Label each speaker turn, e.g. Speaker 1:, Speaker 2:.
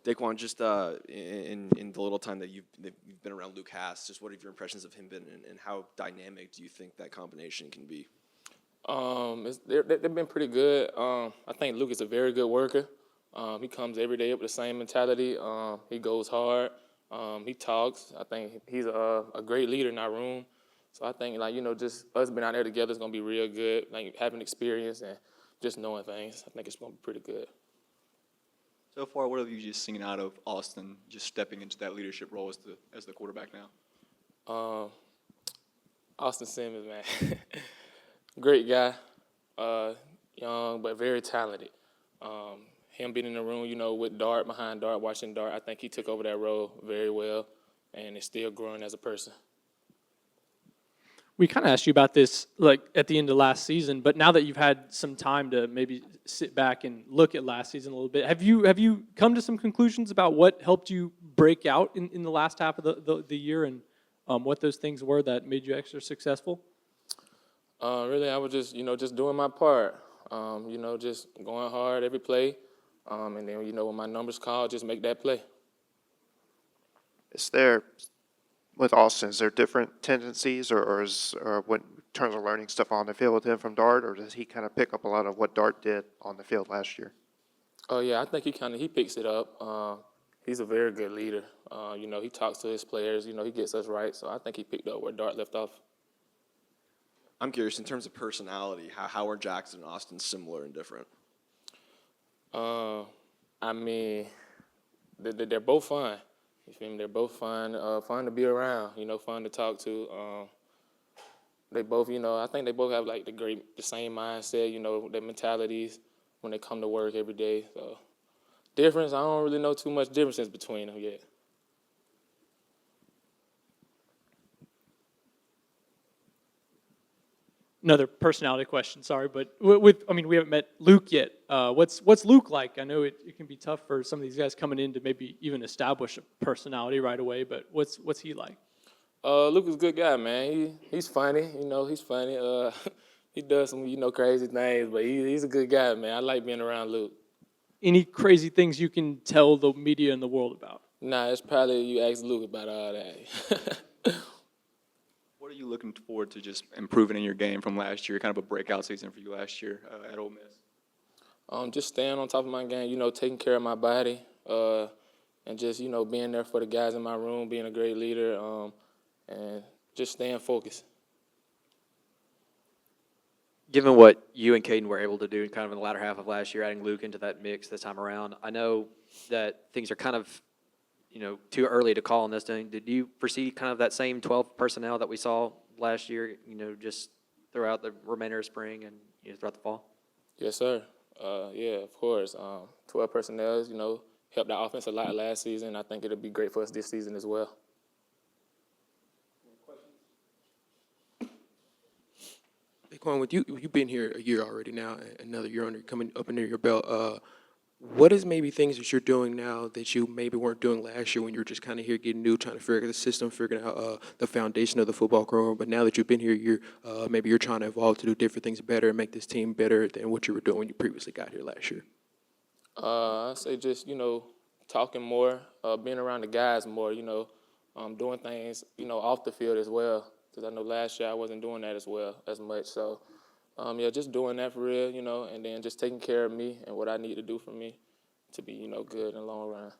Speaker 1: Dae'Quan, just in the little time that you've been around Luke Haas, just what have your impressions of him been, and how dynamic do you think that combination can be?
Speaker 2: They've been pretty good. I think Luke is a very good worker. He comes every day with the same mentality. He goes hard. He talks. I think he's a great leader in our room. So I think, just us being out there together is going to be real good. Like, having experience and just knowing things, I think it's going to be pretty good.
Speaker 3: So far, what have you just seen out of Austin, just stepping into that leadership role as the quarterback now?
Speaker 2: Austin Simmons, man. Great guy. Young, but very talented. Him being in the room, with Dart, behind Dart, watching Dart, I think he took over that role very well and is still growing as a person.
Speaker 4: We kind of asked you about this like at the end of last season, but now that you've had some time to maybe sit back and look at last season a little bit, have you come to some conclusions about what helped you break out in the last half of the year, and what those things were that made you extra successful?
Speaker 2: Really, I was just doing my part. Just going hard every play, and then when my number's called, just make that play.
Speaker 5: Is there, with Austin, is there different tendencies, or what in terms of learning stuff on the field with him from Dart, or does he kind of pick up a lot of what Dart did on the field last year?
Speaker 2: Oh yeah, I think he picks it up. He's a very good leader. He talks to his players. He gets us right. So I think he picked up where Dart left off.
Speaker 1: I'm curious, in terms of personality, how are Jackson and Austin similar and different?
Speaker 2: I mean, they're both fun. You feel me? They're both fun. Fun to be around. Fun to talk to. They both, I think they both have like the same mindset. Their mentalities when they come to work every day. So difference, I don't really know too much differences between them yet.
Speaker 4: Another personality question, sorry, but we haven't met Luke yet. What's Luke like? I know it can be tough for some of these guys coming in to maybe even establish a personality right away, but what's he like?
Speaker 2: Luke is a good guy, man. He's funny, he's funny. He does some, crazy things, but he's a good guy, man. I like being around Luke.
Speaker 4: Any crazy things you can tell the media and the world about?
Speaker 2: Nah, it's probably you ask Luke about all that.
Speaker 3: What are you looking forward to just improving in your game from last year? Kind of a breakout season for you last year at Ole Miss.
Speaker 2: Just staying on top of my game, taking care of my body, and just, being there for the guys in my room, being a great leader, and just staying focused.
Speaker 6: Given what you and Caden were able to do kind of in the latter half of last year, adding Luke into that mix this time around, I know that things are kind of too early to call on this thing. Did you foresee kind of that same 12 personnel that we saw last year, just throughout the remainder of spring and throughout the fall?
Speaker 2: Yes, sir. Yeah, of course. 12 personnel, helped our offense a lot last season. I think it'll be great for us this season as well.
Speaker 7: Dae'Quan, with you've been here a year already now, another year coming up under your belt. What is maybe things that you're doing now that you maybe weren't doing last year when you were just kind of here getting new, trying to figure out the system, figuring out the foundation of the football program? But now that you've been here, maybe you're trying to evolve to do different things better and make this team better than what you were doing when you previously got here last year.
Speaker 2: I say just, talking more, being around the guys more, doing things, off the field as well. Because I know last year I wasn't doing that as much. So, just doing that for real, and then just taking care of me and what I need to do for me to be, good in the long run.